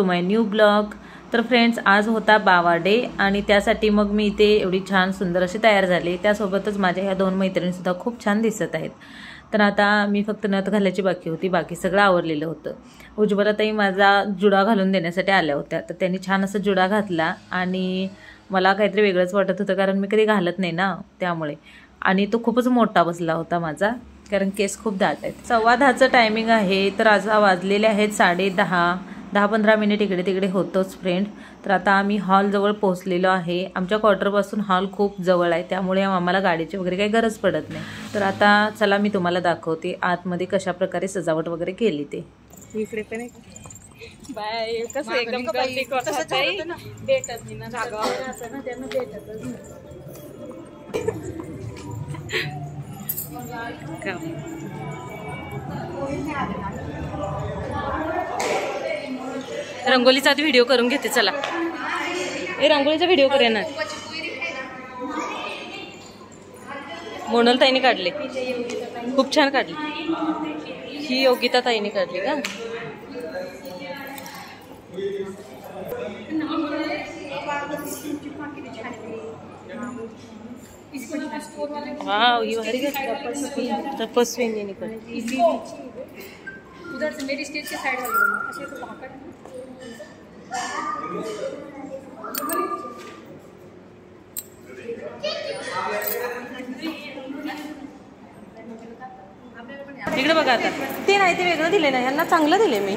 To my new blog. तर friends, आज होता बावा डे आणि त्यासाठी मग मी इथे एवढी छान सुंदर अशी तयार झाली। त्यासोबतच माझ्या ह्या दोन मैत्रिणीसुद्धा खूप छान दिसत आहेत। तर आता मी फक्त नथ घालायची बाकी होती, बाकी सगळं आवरलेलं होतं। उज्ज्वलाताई माझा जुडा घालून देण्यासाठी आल्या होत्या, तर त्यांनी छान असं जुडा घातला आणि मला काहीतरी वेगळंच वाटत होतं, कारण मी कधी घालत नाही ना त्यामुळे। आणि तो खूपच मोठा बसला होता माझा, कारण केस खूप दाट आहेत। 10:15चं टायमिंग आहे, तर आज वाजलेले आहेत 10:30, 10-15 मिनिट इकडे तिकडे होतोच फ्रेंड। तर आता आम्ही हॉलजवळ पोहोचलेलो आहे। आमच्या क्वार्टरपासून हॉल खूप जवळ आहे, त्यामुळे आम्हाला गाडीची वगैरे काही गरज पडत नाही। तर आता चला मी तुम्हाला दाखवते आतमध्ये कशा प्रकारे सजावट वगैरे केली ते। इकडे पण आहे बाय, कसं एकदम गर्दी करतात ताई, भेटत नाही ना जागा असं ना, त्यांना भेटतच नाही। रंगोलीचा व्हिडिओ करून घेते चला। हे रंगोलीचा व्हिडिओ करूया ना। मोनल ताईने काढले, खूप छान काढले। ही योगिता ताईने काढली का? वाव, ही भारी तपस्विनी काढली। उधर से मेरी स्टेज के साइड वाले ऐसे तो भाकर इकडे बघा आता, ते नाही ते वेगळं दिले ना, यांना चांगलं दिले मी।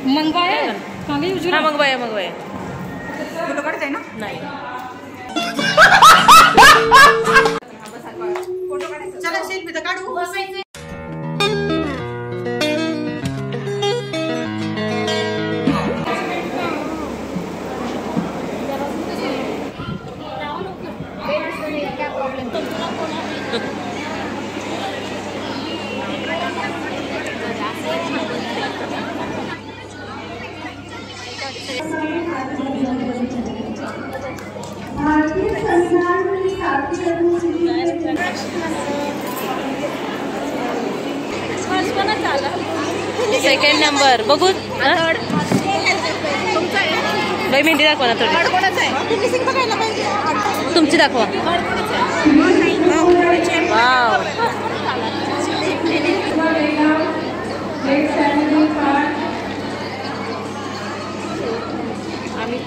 मंगवाया हा मंगवाया फोटो काढताय ना? नाही चला सेल्फी तर काढू। सेकंड नंबर बघू, बाई मेहंदी दाखवा ना थोडी, तुमची दाखवा। वाव, आम्ही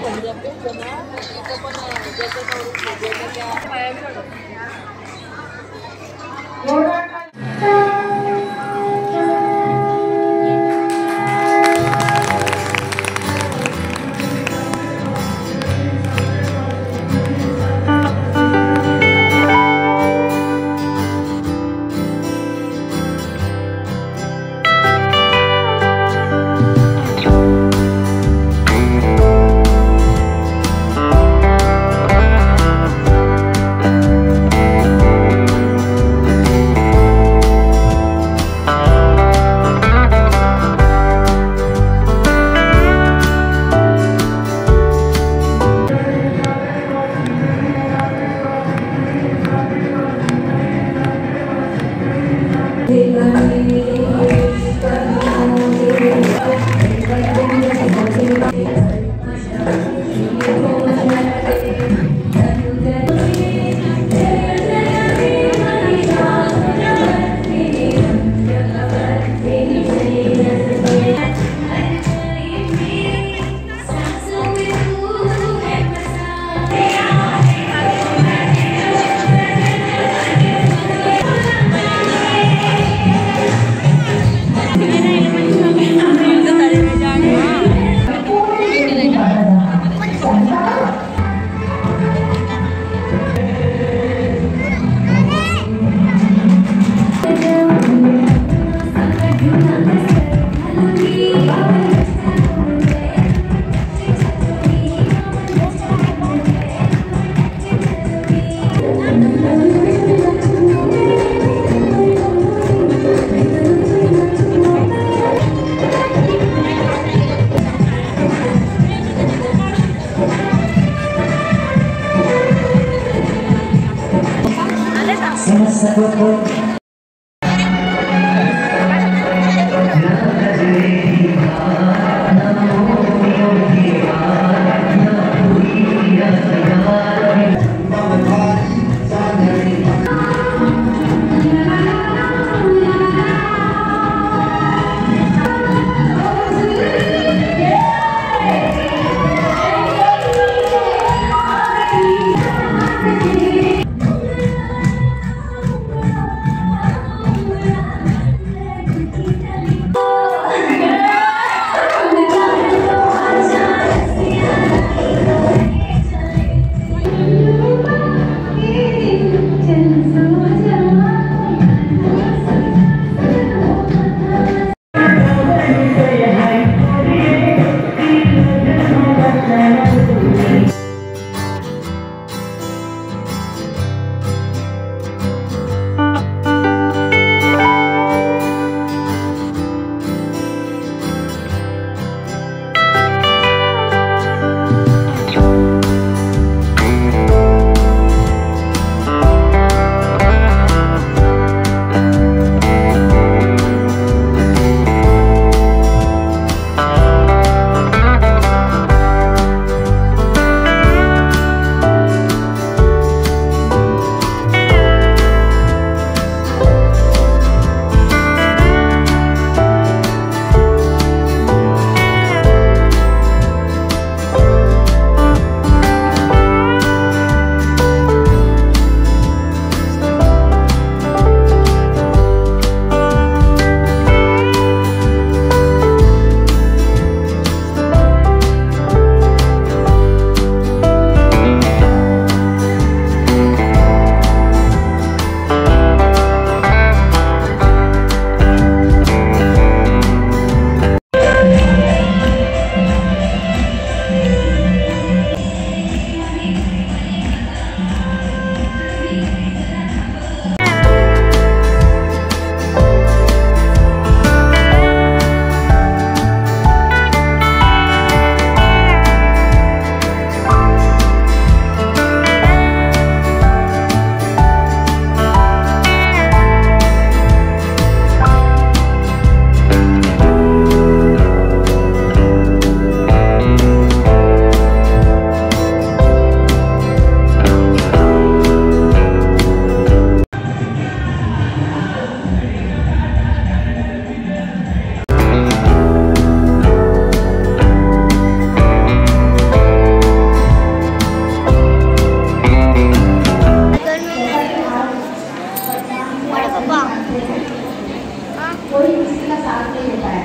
कोई किसी का साथ नहीं लेता है।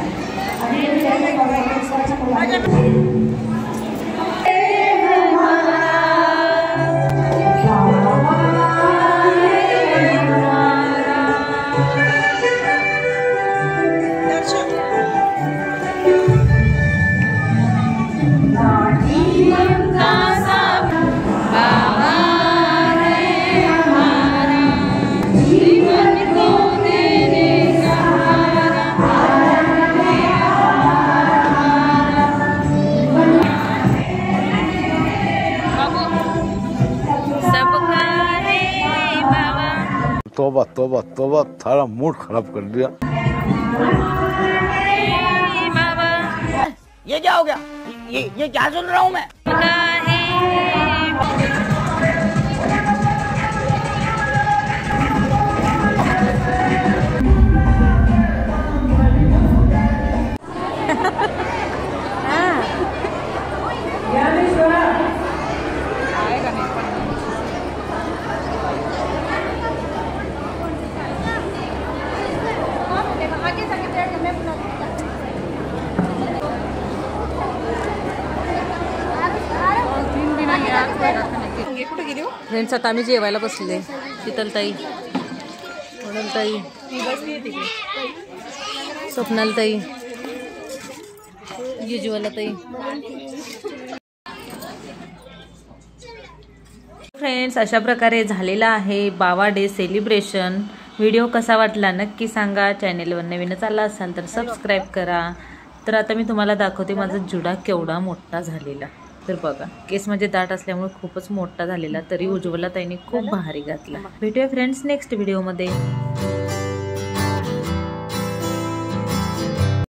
अभी जैसे तोबा तोबा तोबा, थारा मूड खराब कर दिया। ये क्या हो गया? ये क्या सुन रहा हूँ मैं? फ्रेंड्स आता आम्ही जेवायला बसले। शीतलताई, वडलताई, स्वप्नालताई, युजवालाताई। फ्रेंड्स अशा प्रकारे झालेला आहे बावा डे सेलिब्रेशन। व्हिडिओ कसा वाटला नक्की सांगा। चॅनेलवर नवीनच आला असाल तर सबस्क्राईब करा। तर आता मी तुम्हाला दाखवते माझा जुडा केवढा मोठा झालेला। तर बघा, केस म्हणजे दाट असल्यामुळे खूपच मोठा झालेला, तरी उज्ज्वला ताईने खूप भारी घातला। भेटूया फ्रेंड्स नेक्स्ट व्हिडिओमध्ये।